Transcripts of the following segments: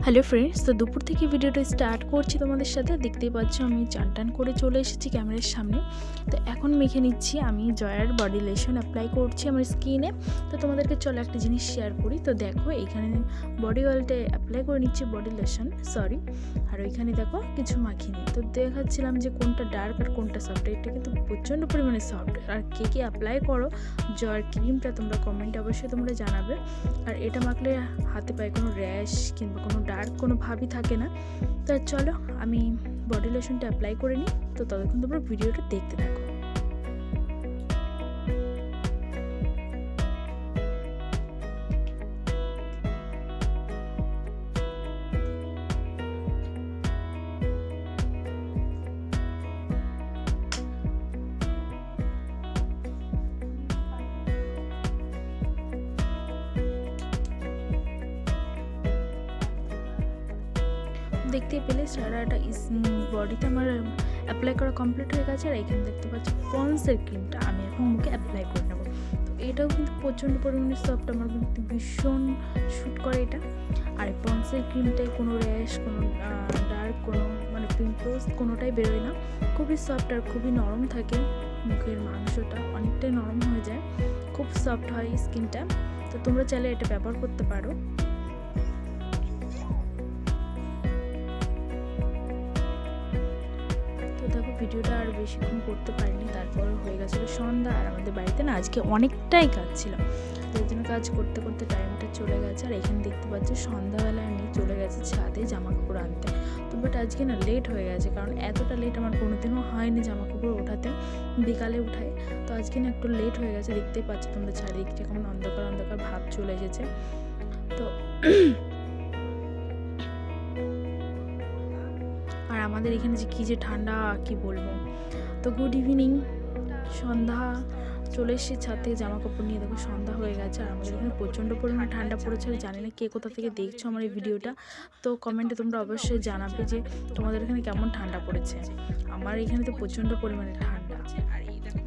Hello friends, তো দুপুর থেকে ভিডিওটা স্টার্ট করছি তোমাদের সাথে। দেখতেই পাচ্ছ আমি চান টান করে চলে এসেছি ক্যামেরার সামনে। তো এখন মেখে নিচ্ছি আমি জয়ার বডি লোশন অ্যাপ্লাই করছি আমার স্কিনে। তো তোমাদেরকে চলো একটা জিনিস শেয়ার করি। তো দেখো এইখানে বডি অয়েলটা অ্যাপ্লাই করে নিচ্ছি, বডি লোশন আর ওইখানে দেখো কিছু মাখিনি। তো দেখাচ্ছিলাম যে কোনটা ডার্ক আর কোনটা সফট। এটা কিন্তু প্রচণ্ড পরিমাণে সফট। আর কে কে অ্যাপ্লাই করো জয়ার ক্রিমটা তোমরা কমেন্টে অবশ্যই তোমরা জানাবে। আর এটা মাখলে হাতে পায়ে কোনো র্যাশ কিংবা কোনো ডার্ক কোনো ভাবই থাকে না। তো চলো আমি বডি লোশনটা অ্যাপ্লাই করে নিই। তো ততক্ষণ তোমরা ভিডিওটা দেখতে থাকো। দেখতেই পেলে সারাটা বডিতে আমার অ্যাপ্লাই করা কমপ্লিট হয়ে গেছে। আর এখানে দেখতে পাচ্ছি পন্সের ক্রিমটা আমি এখন মুখে অ্যাপ্লাই করে নেবো। তো এটাও কিন্তু প্রচণ্ড পরিমাণে সফট, আমার কিন্তু ভীষণ শ্যুট করে এটা। আর এই পন্সের ক্রিমটায় কোনো র্যাশ, কোনো ডার্ক, কোনো পিম্পলস কোনোটাই বেরোয় না। খুবই সফট আর খুবই নরম থাকে, মুখের মাংসটা অনেকটাই নরম হয়ে যায়, খুব সফট হয় স্কিনটা। তো তোমরা চাইলে এটা ব্যবহার করতে পারো। ভিডিওটা আর বেশিক্ষণ করতে পারিনি, তারপর হয়ে গেছিলো সন্ধ্যা। আর আমাদের বাড়িতে না আজকে অনেকটাই কাজ ছিল, তার জন্য কাজ করতে করতে টাইমটা চলে গেছে। আর এখানে দেখতে পাচ্ছি সন্ধ্যাবেলায় আমি চলে গেছি ছাদে জামা কাপড় আনতে। তো বাট আজকে না লেট হয়ে গেছে, কারণ এতটা লেট আমার কোনোদিনও হয়নি জামা কাপড় ওঠাতে, বিকালে উঠাই। তো আজকে না একটু লেট হয়ে গেছে। দেখতেই পাচ্ছি তোমরা চারিদিকটা কেমন অন্ধকার অন্ধকার ভাব চলে এসেছে। তো আর আমাদের এখানে যে কী যে ঠান্ডা কি বলবো। তো গুড ইভিনিং, সন্ধ্যা চলে এসেছি ছাদ থেকে জামা কাপড় নিয়ে। দেখো সন্ধ্যা হয়ে গেছে আর আমাদের এখানে প্রচণ্ড পরিমাণে ঠান্ডা পড়েছে। আর জানি না কে কোথা থেকে দেখছো আমার এই ভিডিওটা, তো কমেন্টে তোমরা অবশ্যই জানাবে যে তোমাদের এখানে কেমন ঠান্ডা পড়েছে। আমার এখানে তো প্রচণ্ড পরিমাণে ঠান্ডা।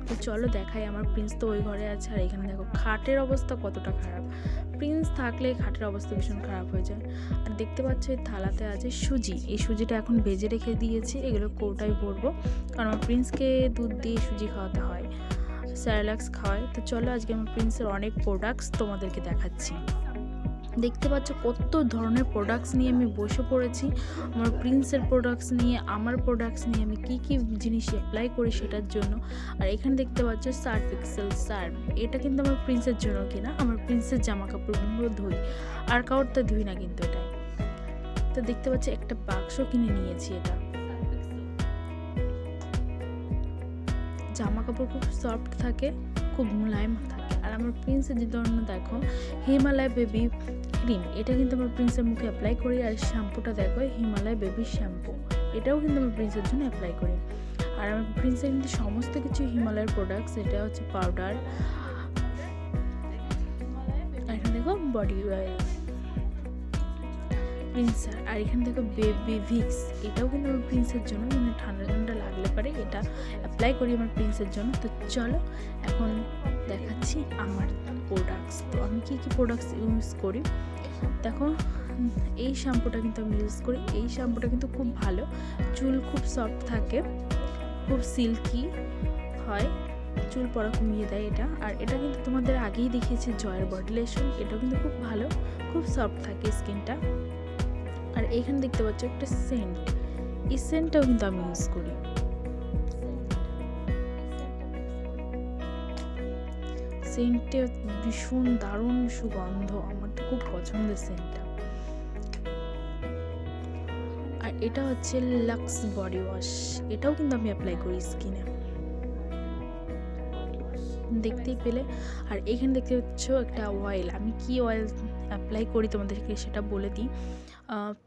তো চলো দেখাই, আমার প্রিন্স তো ওই ঘরে আছে। আর এখানে দেখো খাটের অবস্থা কতটা খারাপ। প্রিন্স থাকলে খাটের অবস্থা ভীষণ খারাপ হয়ে যায়। আর দেখতে পাচ্ছ এই থালাতে আছে সুজি। এই সুজিটা এখন ভেজে রেখে দিয়েছি, এগুলো কৌটায় ভরবো, কারণ আমার প্রিন্সকে দুধ দিয়ে সুজি খাওয়াতে হয়, স্যারেলাক্স খাওয়ায়। তো চলো আজকে আমার প্রিন্সের অনেক প্রোডাক্টস তোমাদেরকে দেখাচ্ছি। দেখতে পাচ্ছ কত ধরনের প্রোডাক্টস নিয়ে আমি বসে পড়েছি। আমার প্রিন্সের প্রোডাক্টস নিয়ে, আমার প্রোডাক্টস নিয়ে আমি কী কী জিনিস অ্যাপ্লাই করি সেটার জন্য। আর এখানে দেখতে পাচ্ছ সার্ফ এক্সেল সার্ফ, এটা কিন্তু আমার প্রিন্সের জন্য কিনা। আমার প্রিন্সের জামা কাপড়গুলো ধুই, আর কাউরটা ধুই না কিন্তু এটাই। তো দেখতে পাচ্ছ একটা বাক্স কিনে নিয়েছি। এটা জামা কাপড় খুব সফট থাকে, খুব মোলায়েম থাকে। আর আমার প্রিন্সের যে ধরনের দেখো হিমালয় বেবি ক্রিম, এটা কিন্তু আমার প্রিন্সের মুখে অ্যাপ্লাই করি। আর শ্যাম্পুটা দেখো হিমালয় বেবি শ্যাম্পু, এটাও কিন্তু আমার প্রিন্সের জন্য অ্যাপ্লাই করি। আর আমার প্রিন্সের কিন্তু সমস্ত কিছু হিমালয়ের প্রোডাক্টস। এটা হচ্ছে পাউডার, এটা দেখো বডি অয়েল প্রিন্সের। আর এখানে দেখো বেবি ভিক্স, এটাও কিন্তু আমার প্রিন্সের জন্য, ঠান্ডা ঠান্ডা লাগলে পারে এটা অ্যাপ্লাই করি আমার প্রিন্সের জন্য। তো চলো এখন দেখাচ্ছি আমার প্রোডাক্টস। তো আমি কী কী প্রোডাক্টস ইউজ করি দেখো। এই শ্যাম্পুটা কিন্তু আমি ইউজ করি। এই শ্যাম্পুটা কিন্তু খুব ভালো, চুল খুব সফট থাকে, খুব সিল্কি হয়, চুল পড়া কমিয়ে দেয় এটা। আর এটা কিন্তু তোমাদের আগেই দেখিয়েছি জয়ের বডি লোশন, এটাও কিন্তু খুব ভালো, খুব সফট থাকে স্কিনটা। আর এখানে দেখতে পাচ্ছ একটা সেন্ট, এই সেন্টটাও কিন্তু আমি ইউজ করি। সেন্টে ভীষণ দারুণ সুগন্ধ, আমার তো খুব পছন্দের সেন্টটা। আর এটা হচ্ছে লাক্স বডি ওয়াশ, এটাও কিন্তু আমি অ্যাপ্লাই করি স্কিনে, দেখতেই পেলে। আর এখানে দেখতে পাচ্ছ একটা অয়েল, আমি কি অয়েল অ্যাপ্লাই করি তোমাদেরকে সেটা বলে দিই।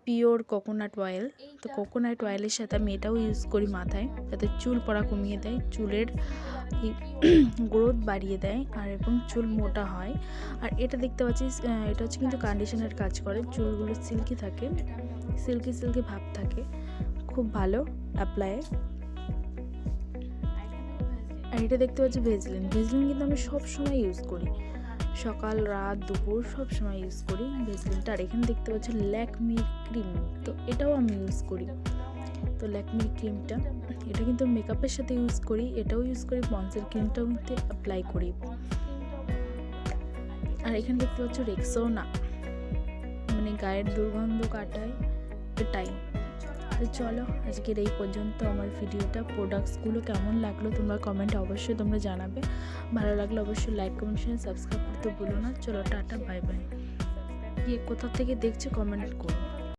Pure coconut oil. তো কোকোনাট অয়েলের সাথে আমি এটাও ইউজ করি মাথায়, যাতে চুল পড়া কমিয়ে দেয়, চুলের গ্রোথ বাড়িয়ে দেয়, আর এবং চুল মোটা হয়। আর এটা দেখতে পাচ্ছিস এটা হচ্ছে কিন্তু কন্ডিশনার কাজ করে, চুলগুলো সিল্কি থাকে, সিল্কি সিল্কি ভাব থাকে, খুব ভালো অ্যাপ্লাই। আর এটা দেখতে পাচ্ছি ভেজলিন, ভেজলিন কিন্তু আমি সব সময় ইউজ করি, সকাল রাত দুপুর সব সময় ইউজ করি ভেসলিনটা। আর এখানে দেখতে পাচ্ছ ল্যাকমির ক্রিম, তো এটাও আমি ইউজ করি। তো ল্যাকমির ক্রিমটা এটা কিন্তু মেকআপের সাথে ইউজ করি, এটাও ইউজ করি, পন্সের ক্রিমটাও কিন্তু অ্যাপ্লাই করি। আর এখানে দেখতে পাচ্ছ রেক্সোনা, মানে গায়ের দুর্গন্ধ কাটায় এটাই। তো চলো আজকের এই পর্যন্ত আমার ভিডিওটা। প্রোডাক্টসগুলো কেমন লাগলো তোমরা কমেন্টে অবশ্যই তোমরা জানাবে। ভালো লাগলে অবশ্যই লাইক কমেন্ট শেয়ার সাবস্ক্রাইব করতে ভুলো না। চলো টাটা বাই বাই। কোথা থেকে দেখছো কমেন্ট করো।